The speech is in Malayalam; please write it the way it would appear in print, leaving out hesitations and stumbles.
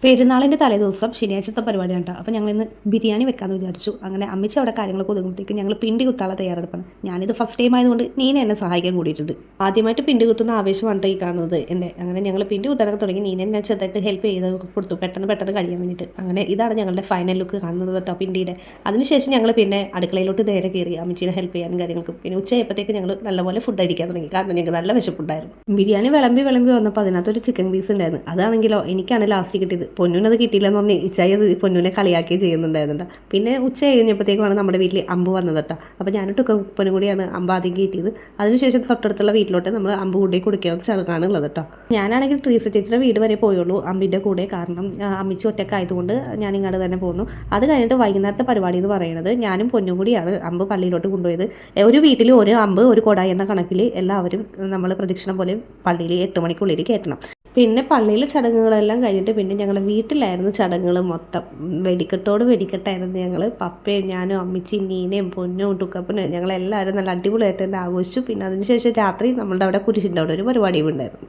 പെരുന്നാളിൻ്റെ തലേദിവസം ശനിയാഴ്ചത്തെ പരിപാടിയാണ് കേട്ടോ. അപ്പോൾ ഞങ്ങൾ ഇന്ന് ബിരിയാണി വെക്കാമെന്ന് വിചാരിച്ചു. അങ്ങനെ അമ്മിച്ച് അവിടെ കാര്യങ്ങളൊക്കെ ഒതുങ്ങുമ്പോഴത്തേക്കും ഞങ്ങൾ പിണ്ടി കുത്താനുള്ള തയ്യാറെടുപ്പാണ്. ഞാനിത് ഫസ്റ്റ് ടൈം ആയതുകൊണ്ട് നീന എന്നെ സഹായിക്കാൻ കൂടിയിട്ടുണ്ട്. ആദ്യമായിട്ട് പിണ്ടി കുത്തുന്ന ആവേശമാണ് ഈ കാണുന്നത് എൻ്റെ. അങ്ങനെ ഞങ്ങൾ പിണ്ടി കുത്താനൊക്കെ തുടങ്ങി. നീന എന്നെ ചെറുതായിട്ട് ഹെൽപ്പ് ചെയ്ത് കൊടുത്തു, പെട്ടെന്ന് കഴിയാൻ വേണ്ടിയിട്ട്. അങ്ങനെ ഇതാണ് ഞങ്ങളുടെ ഫൈനൽ ലുക്ക് കാണുന്നത് കേട്ടോ പിണ്ടിയുടെ. അതിനുശേഷം ഞങ്ങൾ പിന്നെ അടുക്കളയിലോട്ട് നേരെ കയറി അമ്മിച്ചിനെ ഹെൽപ്പ് ചെയ്യാനും കാര്യങ്ങൾക്കും. പിന്നെ ഉച്ചയായപ്പോഴത്തേക്ക് ഞങ്ങൾ നല്ലപോലെ ഫുഡ് അടിക്കാൻ തുടങ്ങി. കാരണം ഞങ്ങൾക്ക് നല്ല വിശപ്പുണ്ടായിരുന്നു. ബിരിയാണി വിളമ്പി വന്നപ്പോൾ അതിനകത്തൊരു ചിക്കൻ പീസ് ഉണ്ടായിരുന്നു. അതാണെങ്കിലോ എനിക്കാണ് ലാസ്റ്റ് കിട്ടിയത്. പൊന്നൂനത് കിട്ടിയില്ലെന്ന് പറഞ്ഞ് ഇച്ചായി അത് പൊന്നൂനെ കളിയാക്കുകയും ചെയ്യുന്നുണ്ടായിരുന്നുണ്ട്. പിന്നെ ഉച്ച കഴിഞ്ഞപ്പോഴത്തേക്കാണ് നമ്മുടെ വീട്ടിൽ അമ്പ് വന്നത് കേട്ടോ. അപ്പോൾ ഞാനിട്ട് ഉപ്പനും കൂടിയാണ് അമ്പ് ആദ്യം കയറ്റിയത്. അതിനുശേഷം തൊട്ടടുത്തുള്ള വീട്ടിലോട്ട് നമ്മൾ അമ്പ് കൂടി കുടിക്കുന്ന ചടങ്ങാണ് ഉള്ളത് കേട്ടോ. ഞാനാണെങ്കിൽ ട്രീസ ചേച്ചിയുടെ വീട് വരെ പോയുള്ളൂ അമ്പിൻ്റെ കൂടെ. കാരണം അമ്മിച്ച് ഒറ്റക്കായതുകൊണ്ട് ഞാൻ ഇങ്ങോട്ട് തന്നെ പോകുന്നു. അത് കഴിഞ്ഞിട്ട് വൈകുന്നേരത്തെ പരിപാടി എന്ന് പറയുന്നത് ഞാനും പൊന്നും കൂടിയാണ് അമ്പ് പള്ളിയിലോട്ട് കൊണ്ടുപോയത്. ഒരു വീട്ടിൽ ഒരു അമ്പ് ഒരു കൊട എന്ന കണക്കിൽ എല്ലാവരും നമ്മൾ പ്രദക്ഷിണം പോലെ പള്ളിയിൽ 8 മണിക്കുള്ളിൽ കയറ്റണം. പിന്നെ പള്ളിയിലെ ചടങ്ങുകളെല്ലാം കഴിഞ്ഞിട്ട് പിന്നെ ഞങ്ങൾ വീട്ടിലായിരുന്നു ചടങ്ങുകൾ മൊത്തം. വെടിക്കെട്ടായിരുന്നു ഞങ്ങൾ. പപ്പയും ഞാനും അമ്മിച്ചിയും നീനയും പൊന്നും ടുക്കപ്പനും ഞങ്ങളെല്ലാവരും നല്ല അടിപൊളിയായിട്ട് തന്നെ ആഘോഷിച്ചു. പിന്നെ അതിനുശേഷം രാത്രി നമ്മളുടെ അവിടെ കുരിശിൻ്റെ അവിടെ ഒരു പരിപാടിയും ഉണ്ടായിരുന്നു.